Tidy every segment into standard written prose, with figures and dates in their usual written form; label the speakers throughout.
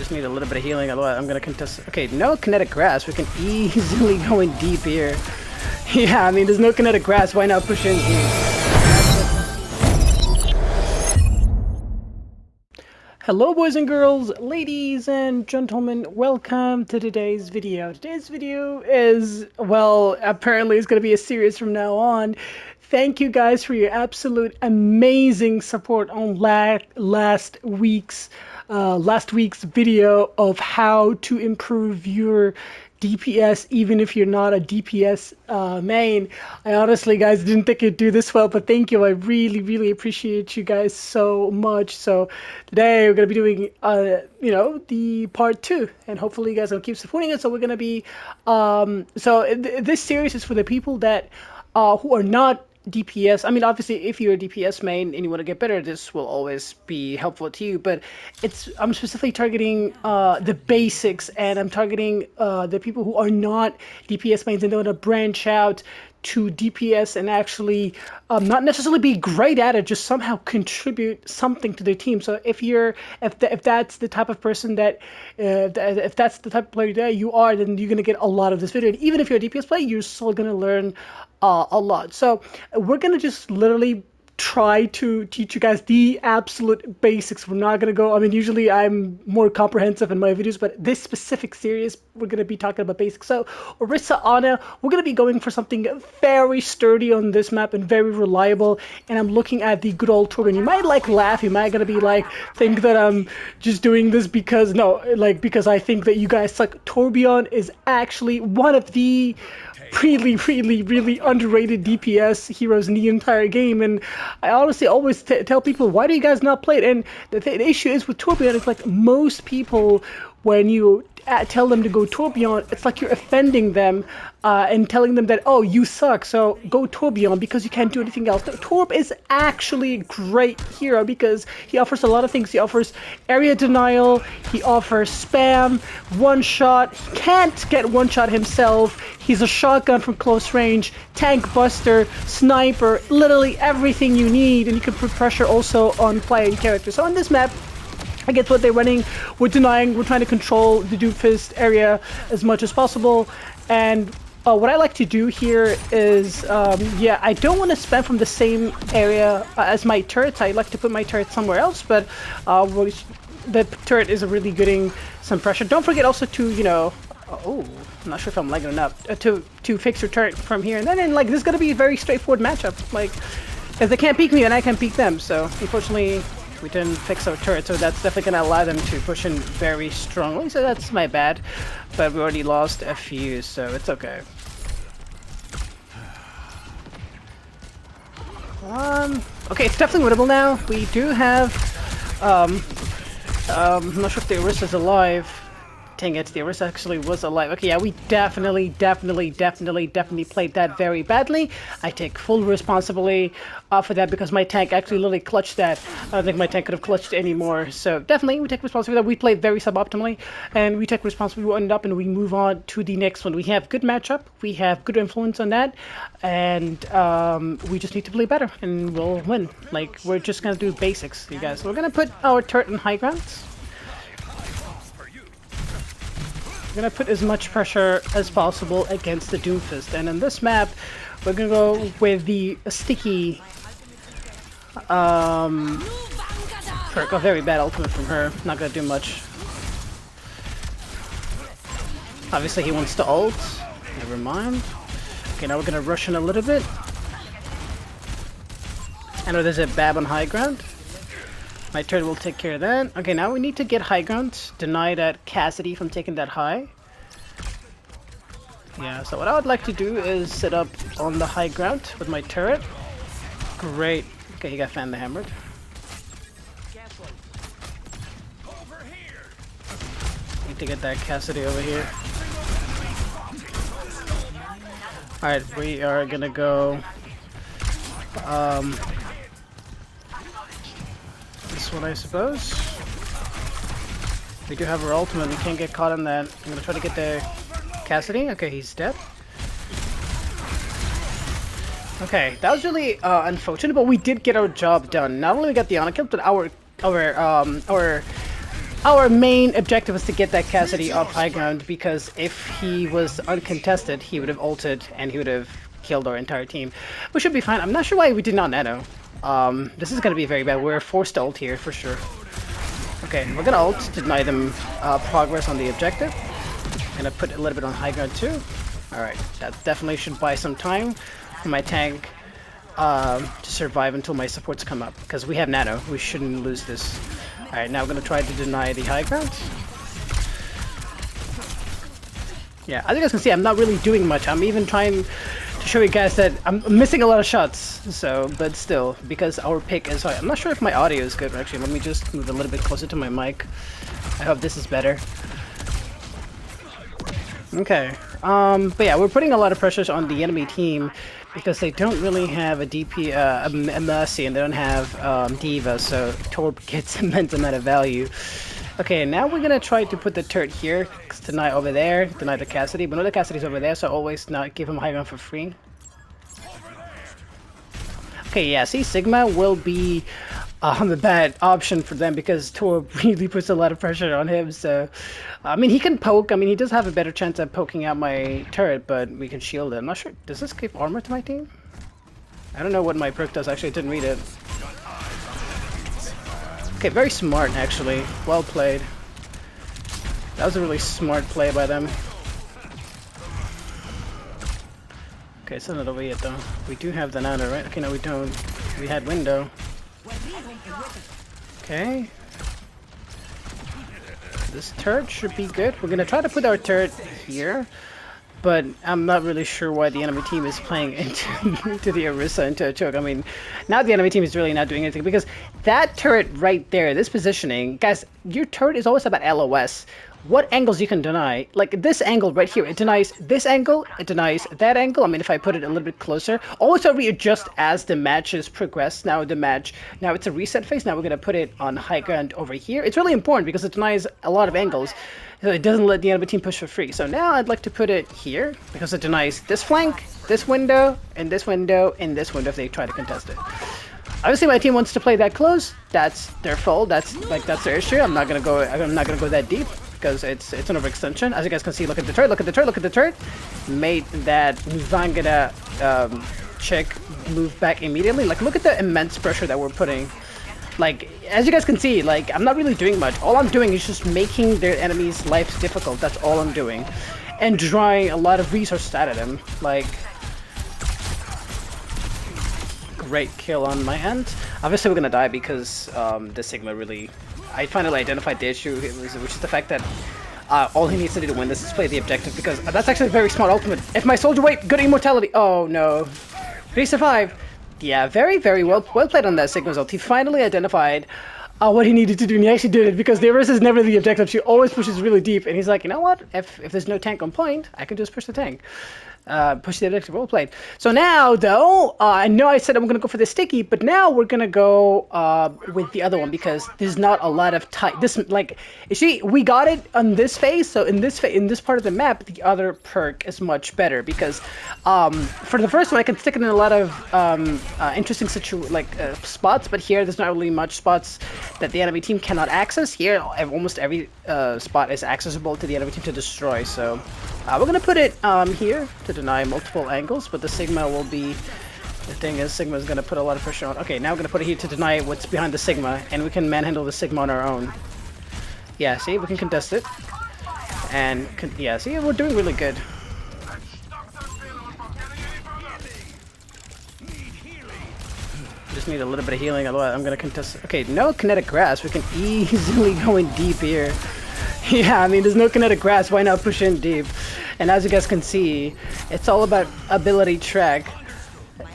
Speaker 1: just need a little bit of healing, otherwise I'm gonna contest. Okay, no kinetic grass. We can easily go in deep here. Yeah, I mean, there's no kinetic grass. Why not push in here? Hello boys and girls, ladies and gentlemen, welcome to today's video. Today's video is, well, apparently it's going to be a series from now on. Thank you guys for your absolute amazing support on last week's video of how to improve your DPS even if you're not a DPS main. I honestly, guys, didn't think it'd do this well, but thank you. I really appreciate you guys so much. So today we're gonna be doing you know, the part 2, and hopefully you guys will keep supporting it. So we're gonna be this series is for the people that who are not DPS. I mean, obviously, if you're a DPS main and you want to get better, this will always be helpful to you. But I'm specifically targeting the basics, and I'm targeting the people who are not DPS mains and they want to branch out to DPS and actually not necessarily be great at it, just somehow contribute something to their team. So if that's the type of person that if that's the type of player that you are, then you're gonna get a lot of this video. And even if you're a DPS player, you're still gonna learn a lot. So we're gonna just literally try to teach you guys the absolute basics. We're not gonna go, I mean, usually I'm more comprehensive in my videos, but this specific series we're gonna be talking about basics. So Orisa Ana, we're gonna be going for something very sturdy on this map and very reliable, and I'm looking at the good old Torbjorn. You might like laugh, you might gonna be like think that I'm just doing this because because I think that you guys suck. Torbjorn is actually one of the really underrated DPS heroes in the entire game, and I honestly always tell people, why do you guys not play it? And the issue is with Torbjorn, it's like most people, when you tell them to go Torbjorn, it's like you're offending them and telling them that, oh, you suck, so go Torbjorn because you can't do anything else. Torb is actually a great hero because he offers a lot of things. He offers area denial, he offers spam, one shot. He can't get one shot himself. He's a shotgun from close range, tank buster, sniper, literally everything you need, and you can put pressure also on playing characters. So on this map, I get what they're running. We're denying. We're trying to control the Doomfist area as much as possible. And what I like to do here is, yeah, I don't want to spam from the same area as my turrets. I like to put my turret somewhere else, but the turret is really getting some pressure. Don't forget also to, you know, oh, I'm not sure if I'm lagging enough, to fix your turret from here. And then, like, this is going to be a very straightforward matchup. Like, if they can't peek me, and I can peek them. So, unfortunately, we didn't fix our turret, so that's definitely going to allow them to push in very strongly, so that's my bad. But we already lost a few, so it's okay. Okay, it's definitely winnable now. We do have, I'm not sure if the Orisa's alive. Dang it, the Orisa actually was alive. Okay, yeah, we definitely played that very badly. I take full responsibility for that because my tank actually literally clutched that. I don't think my tank could have clutched anymore. So definitely we take responsibility for that. We played very suboptimally, and we take responsibility. We end up and we move on to the next one. We have good matchup. We have good influence on that, and we just need to play better, and we'll win. Like, we're just gonna do basics, you guys. So we're gonna put our turret in high ground. We're gonna put as much pressure as possible against the Doomfist, and in this map we're gonna go with the sticky perk. A very bad ultimate from her, not gonna do much. Obviously he wants to ult, never mind. Okay, now we're gonna rush in a little bit. I know there's a Bab on high ground. My turret will take care of that. Okay, now we need to get high ground. Deny that Cassidy from taking that high. Yeah, so what I would like to do is sit up on the high ground with my turret. Great. Okay, he got fan the hammered. Need to get that Cassidy over here. Alright, we are gonna go this one, I suppose. We do have our ultimate, we can't get caught in that. I'm gonna try to get the Cassidy. Okay, he's dead. Okay, that was really unfortunate, but we did get our job done. Not only we got the honor kill, but our our main objective was to get that Cassidy off high ground, because if he was uncontested, he would have ulted and he would have killed our entire team. We should be fine. I'm not sure why we did not nano. This is going to be very bad. We're forced to ult here for sure. Okay, we're going to ult to deny them progress on the objective. Gonna put a little bit on high ground too. Alright, that definitely should buy some time for my tank to survive until my supports come up, because we have nano. We shouldn't lose this. Alright, now we're gonna try to deny the high ground. Yeah, as you guys can see, I'm not really doing much. I'm even trying to show you guys that I'm missing a lot of shots. So, but still, because our pick is high. I'm not sure if my audio is good. Actually, let me just move a little bit closer to my mic. I hope this is better. Okay, but yeah, we're putting a lot of pressures on the enemy team because they don't really have a DP, a Mercy, and they don't have Diva, so Torb gets immense amount of value. Okay, now we're gonna try to put the turret here, deny over there, deny the Cassidy, but no, the Cassidy's over there, so always not give him high ground for free. Okay, yeah, see, Sigma will be the bad option for them because Torb really puts a lot of pressure on him. So, I mean, he can poke. I mean, he does have a better chance at poking out my turret, but we can shield it. I'm not sure. Does this give armor to my team? I don't know what my perk does. Actually, I didn't read it. Okay, very smart, actually. Well played. That was a really smart play by them. Okay, it's not over yet, though. We do have the nano, right? Okay, no, we don't. We had window. Okay. This turret should be good. We're gonna try to put our turret here, but I'm not really sure why the enemy team is playing into the Orisa, into a choke. I mean, now the enemy team is really not doing anything because that turret right there, this positioning, guys, your turret is always about LOS. What angles you can deny, like this angle right here, it denies this angle, it denies that angle. I mean, if I put it a little bit closer, also readjust as the matches progress. Now it's a reset phase. Now we're gonna put it on high ground over here. It's really important because it denies a lot of angles, so it doesn't let the enemy team push for free. So now I'd like to put it here because it denies this flank, this window, and this window, and this window if they try to contest it. Obviously, my team wants to play that close. That's their fault. That's their issue. I'm not gonna go that deep, because it's an overextension. As you guys can see, look at the turret, look at the turret, look at the turret. Made that Vangada chick move back immediately. Like, look at the immense pressure that we're putting. Like, as you guys can see, like, I'm not really doing much. All I'm doing is just making their enemies' lives difficult. That's all I'm doing. And drawing a lot of resources out of them. Like, great kill on my end. Obviously, we're gonna die because the Sigma really... I finally identified the issue, which is the fact that all he needs to do to win this is play the objective, because that's actually a very smart ultimate. If my soldier wait, good immortality. Oh no, he survived. Yeah, very, very well played on that Sigma's ult. He finally identified what he needed to do, and he actually did it, because the Orisa is never the objective. She always pushes really deep, and he's like, you know what? If there's no tank on point, I can just push the tank. Push the objective. Well played. So now, though, I know I said I'm going to go for the sticky, but now we're going to go with the other one, because there's not a lot of time. This, like, you see, we got it on this phase, so in this part of the map, the other perk is much better, because for the first one, I can stick it in a lot of interesting spots, but here there's not really much spots that the enemy team cannot access. Here, almost every spot is accessible to the enemy team to destroy, so we're going to put it here to deny multiple angles, but the Sigma will be... The thing is, Sigma is going to put a lot of pressure on... Okay, now we're going to put it here to deny what's behind the Sigma, and we can manhandle the Sigma on our own. Yeah, see? We can contest it. And, yeah, see? We're doing really good. Just need a little bit of healing, otherwise I'm going to contest... Okay, no kinetic grasp. We can easily go in deep here. Yeah, I mean, there's no kinetic grasp. Why not push in deep? And as you guys can see, it's all about ability track.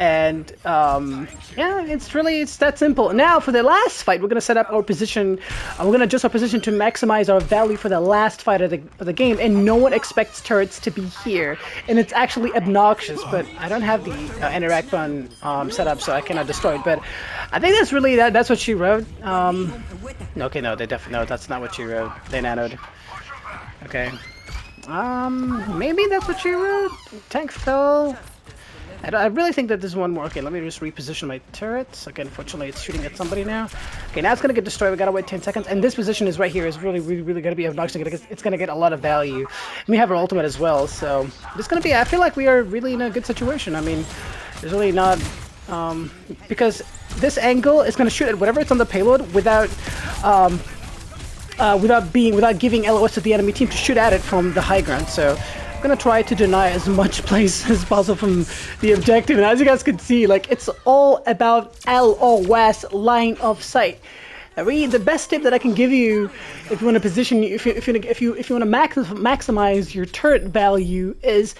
Speaker 1: And, yeah, it's that simple. Now, for the last fight, we're going to set up our position. We're going to adjust our position to maximize our value for the last fight of the game. And no one expects turrets to be here. And it's actually obnoxious, but I don't have the interact button set up, so I cannot destroy it. But I think that's really, that's what she wrote. Okay, no, no, that's not what she wrote. They nanoed. Okay. Maybe that's what she wrote. Tank fell. I really think that this one more. Okay, let me just reposition my turrets. Okay, unfortunately, it's shooting at somebody now. Okay, now it's gonna get destroyed. We gotta wait 10 seconds. And this position is right here. Is really gonna be obnoxious. It's gonna get a lot of value. And we have our ultimate as well, so it's gonna be. I feel like we are really in a good situation. I mean, there's really not because this angle is gonna shoot at whatever it's on the payload without without giving LOS to the enemy team to shoot at it from the high ground. So I'm gonna try to deny as much place as possible from the objective, and as you guys can see, like, it's all about LOS, line of sight. Really, the best tip that I can give you if you want to position, if you want to maximize your turret value, is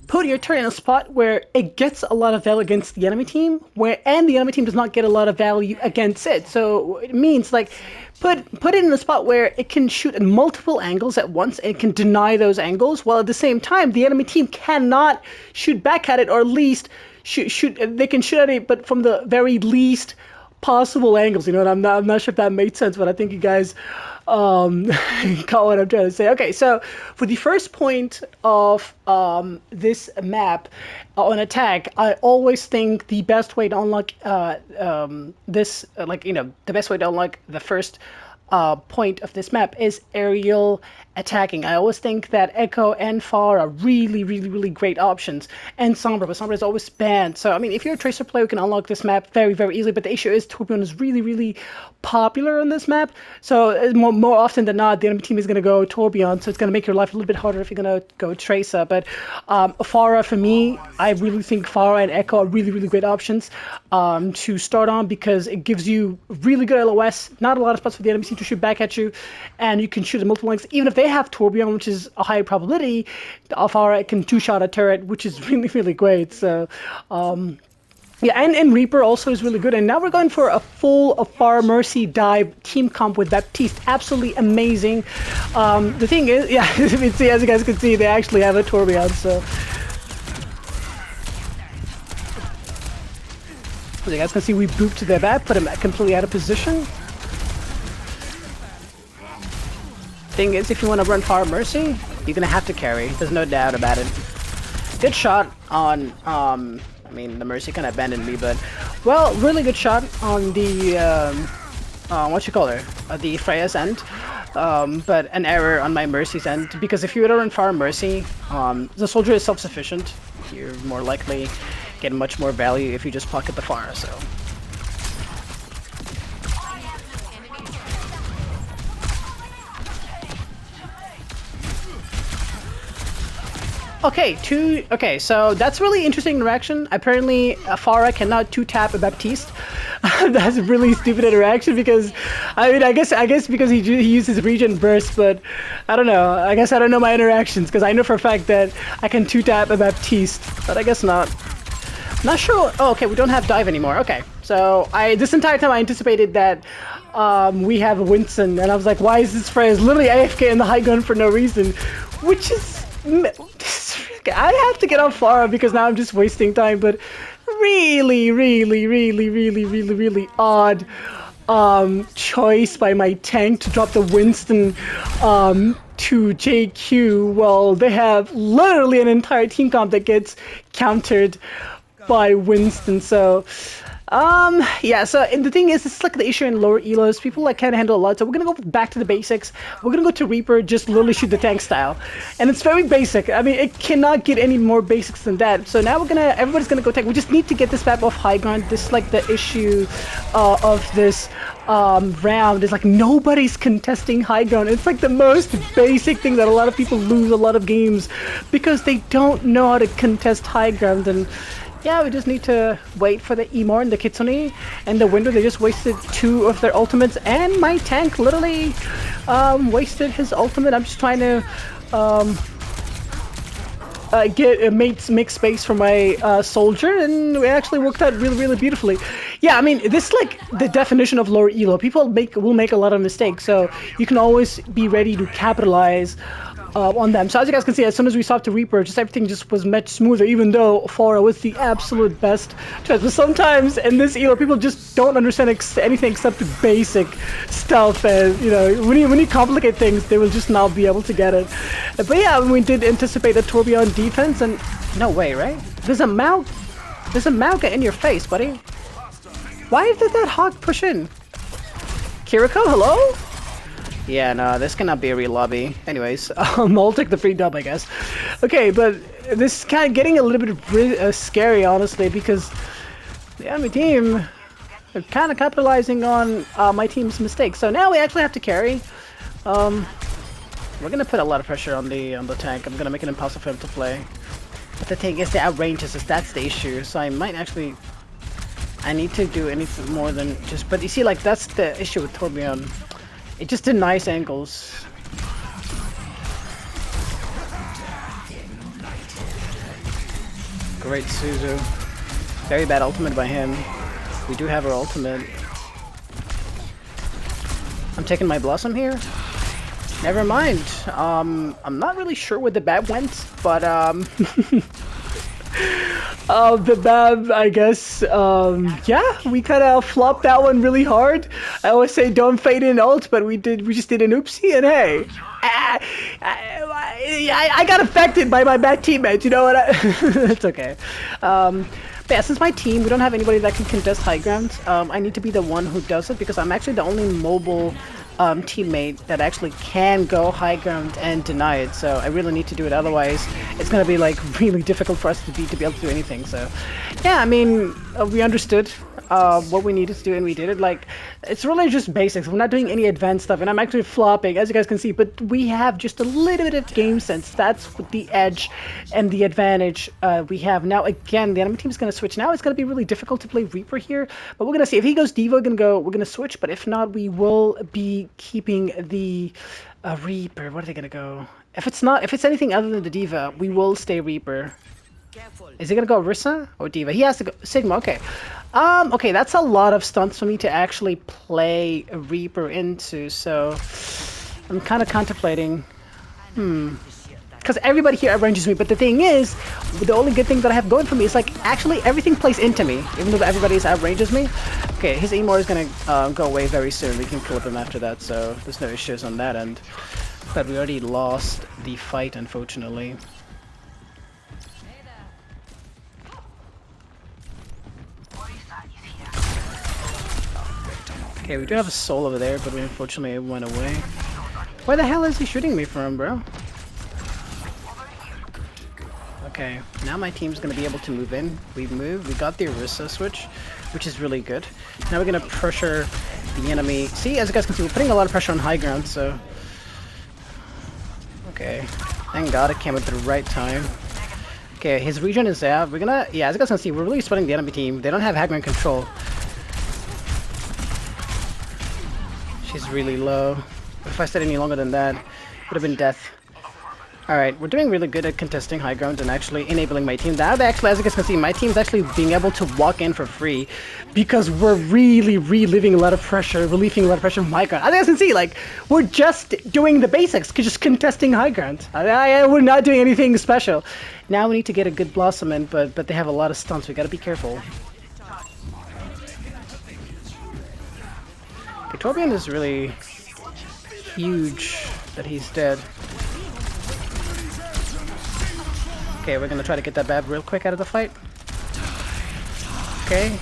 Speaker 1: put your turret in a spot where it gets a lot of value against the enemy team, and the enemy team does not get a lot of value against it. So it means, like, put it in a spot where it can shoot at multiple angles at once and can deny those angles, while at the same time the enemy team cannot shoot back at it, or at least they can shoot at it, but from the very least possible angles. You know, and I'm not sure if that made sense, but I think you guys got what I'm trying to say. Okay, so for the first point of this map on attack, I always think the best way to unlock this, the best way to unlock the first point of this map is aerial attacking. I always think that Echo and Pharah are really great options, and Sombra, but Sombra is always banned. So I mean, if you're a Tracer player, you can unlock this map very easily, but the issue is Torbjorn is really popular on this map, so more often than not the enemy team is going to go Torbjorn, so it's going to make your life a little bit harder if you're going to go Tracer. But Pharah, for me, I really think Pharah and Echo are really great options to start on, because it gives you really good LOS, not a lot of spots for the enemy team to shoot back at you, and you can shoot at multiple lengths. Even if they have Torbjorn, which is a high probability, Pharah can two-shot a turret, which is really great. So yeah, and Reaper also is really good. And now we're going for a full Pharah Mercy dive team comp with Baptiste. Absolutely amazing. The thing is, yeah, as you guys can see, they actually have a Torbjorn, so as you guys can see, we booped their back, put him completely out of position. Thing is, if you want to run Pharah Mercy, you're gonna have to carry. There's no doubt about it. Good shot on I mean, the Mercy kind of abandoned me, but well, really good shot on the what you call her, the Freya's end, but an error on my Mercy's end, because if you were to run Pharah Mercy, the soldier is self-sufficient. You're more likely get much more value if you just pocket the Pharah. So okay, so that's really interesting interaction. Apparently, Pharah cannot two-tap a Baptiste. That's a really stupid interaction, because, I mean, I guess because he uses regen burst, but I don't know. I guess I don't know my interactions, because I know for a fact that I can two-tap a Baptiste, but I guess not. Not sure. Oh, okay, we don't have dive anymore. Okay, so this entire time I anticipated that we have a Winston, and I was like, why is this Freya's literally AFK in the high gun for no reason? Which is... I have to get on Pharah because now I'm just wasting time, but really odd choice by my tank to drop the Winston to JQ. Well, they have literally an entire team comp that gets countered by Winston, so yeah, so and the thing is, it's like the issue in lower elos, people like can't handle a lot, so we're gonna go back to the basics. We're gonna go to Reaper, just literally shoot the tank style, and it's very basic. I mean, it cannot get any more basics than that. So now everybody's gonna go tank. We just need to get this map off high ground. This is like the issue of this round, is like nobody's contesting high ground. It's like the most basic thing that a lot of people lose a lot of games because they don't know how to contest high ground. And yeah, we just need to wait for the Emor and the Kitsune and the Window. They just wasted 2 of their ultimates, and my tank literally wasted his ultimate. I'm just trying to make space for my soldier, and it actually worked out really beautifully. Yeah, I mean, this is like the definition of lower elo. People will make a lot of mistakes, so you can always be ready to capitalize on them. So as you guys can see, as soon as we stopped the Reaper, just everything just was much smoother, even though Pharah was the absolute best choice. But sometimes in this elo, people just don't understand anything except the basic stuff, and you know, when you complicate things, they will just not be able to get it. But yeah, we did anticipate a Torbjorn defense, and no way, right? There's a Mount There's a Mauga in your face, buddy. Why did that hog push in? Kiriko, hello? Yeah, no, this cannot be a real lobby. Anyways, I'll take the free dub, I guess. Okay, but this is kind of getting a little bit scary, honestly, because the enemy team are kind of capitalizing on my team's mistakes. So now we actually have to carry. We're gonna put a lot of pressure on the tank. I'm gonna make it impossible for him to play. But the thing is, the outranges us. That's the issue. So I might actually. I need to do anything more than just. But you see, like that's the issue with Torbjorn. It just denies angles. Great Suzu. Very bad ultimate by him. We do have our ultimate. I'm taking my Blossom here. Never mind. I'm not really sure where the Bab went, but the Bab, I guess, yeah, we kind of flopped that one really hard. I always say don't fade in ult, but we just did an oopsie, and hey, I got affected by my bad teammates, you know what? It's okay. But yeah, since my team, we don't have anybody that can contest high ground, I need to be the one who does it because I'm actually the only mobile teammate that actually can go high ground and deny it, so I really need to do it, otherwise it's gonna be like really difficult for us to be able to do anything. So yeah, I mean, we understood what we needed to do and we did it. Like, it's really just basics. We're not doing any advanced stuff, and I'm actually flopping, as you guys can see, but we have just a little bit of game sense. That's the edge and the advantage we have. Now again, the enemy team is going to switch. Now it's going to be really difficult to play Reaper here, but we're going to see. If he goes Diva, we're going to switch, but if not, we will be keeping the Reaper. What are they going to go? If it's anything other than the Diva, we will stay Reaper. Is he gonna go Rissa or Diva? He has to go Sigma. Okay. Okay, that's a lot of stunts for me to actually play a Reaper into, so I'm kind of contemplating. Because everybody here outranges me, but the thing is, the only good thing that I have going for me is like actually everything plays into me, even though everybody outranges me. Okay, his Emor is gonna go away very soon. We can kill him after that, so there's no issues on that end. But we already lost the fight, unfortunately. Okay, we do have a soul over there, but unfortunately it went away. Where the hell is he shooting me from, bro? Okay, now my team's gonna be able to move in. We got the Orisa switch, which is really good. Now we're gonna pressure the enemy. See, as you guys can see, we're putting a lot of pressure on high ground, so... Okay, thank God it came at the right time. Okay, his regen is there. We're gonna... Yeah, as you guys can see, we're really sweating the enemy team. They don't have high ground control. She's really low. If I stayed any longer than that, it would have been death. Alright, we're doing really good at contesting high ground and actually enabling my team. Now, actually, as you guys can see, my team's actually being able to walk in for free because we're really relieving a lot of pressure from high ground. As you guys can see, like, we're just doing the basics, just contesting high ground. We're not doing anything special. Now we need to get a good Blossom in, but they have a lot of stunts. We gotta be careful. Okay, Torbjorn is really huge that he's dead. Okay, we're gonna try to get that Bab real quick out of the fight. Okay.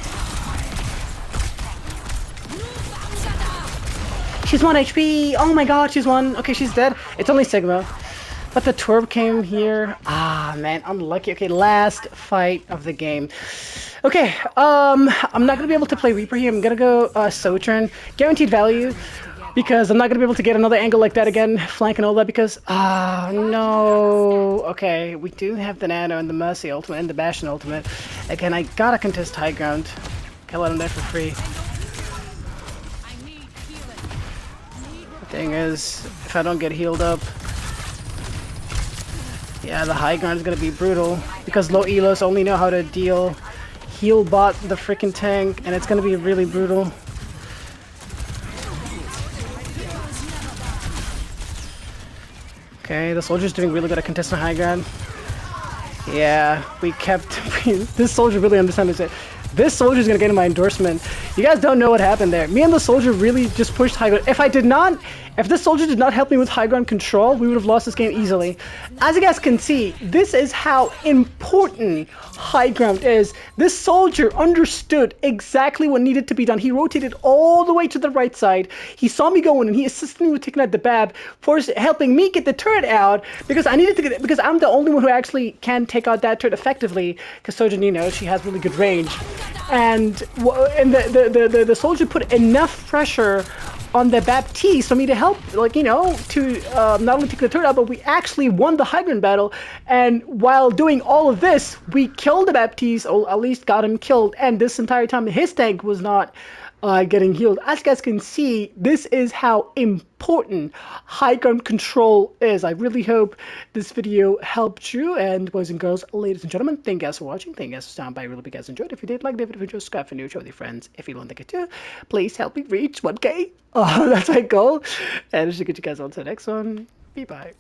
Speaker 1: She's 1 HP! Oh my god, she's 1! Okay, she's dead. It's only Sigma. But the Torb came here. Ah, man, unlucky. Okay, last fight of the game. Okay, I'm not gonna be able to play Reaper here. I'm gonna go Sojourn. Guaranteed value. Because I'm not going to be able to get another angle like that again, flank and all that, because, no. Okay, we do have the Nano and the Mercy ultimate and the Bastion ultimate. Again, I gotta contest high ground. Can't let him there for free. The thing is, if I don't get healed up, yeah, the high ground is going to be brutal, because low elos only know how to heal bot the freaking tank, and it's going to be really brutal. Okay, the soldier's doing really good at contesting high ground. Yeah, we kept... this soldier really understands it. This soldier's gonna get in my endorsement. You guys don't know what happened there. Me and the soldier really just pushed high ground. If this soldier did not help me with high ground control, we would have lost this game easily. As you guys can see, this is how important high ground is. This soldier understood exactly what needed to be done. He rotated all the way to the right side. He saw me going and he assisted me with taking out the BAB, first helping me get the turret out because I needed to get it, because I'm the only one who actually can take out that turret effectively, because Sojourn, you know, she has really good range. And the soldier put enough pressure on the Baptiste for me to help, like, you know, to not only take the turret out, but we actually won the high ground battle. And while doing all of this, we killed the Baptiste, or at least got him killed. And this entire time, his tank was not getting healed. As you guys can see, this is how important high ground control is. I really hope this video helped you. And boys and girls, ladies and gentlemen, thank you guys for watching. Thank you guys for stopping by. I really hope you guys enjoyed. If you did like the video, subscribe for new, share with your friends. If you don't think it too, please help me reach 1K. That's my goal. And I should get you guys on to the next one. Bye bye.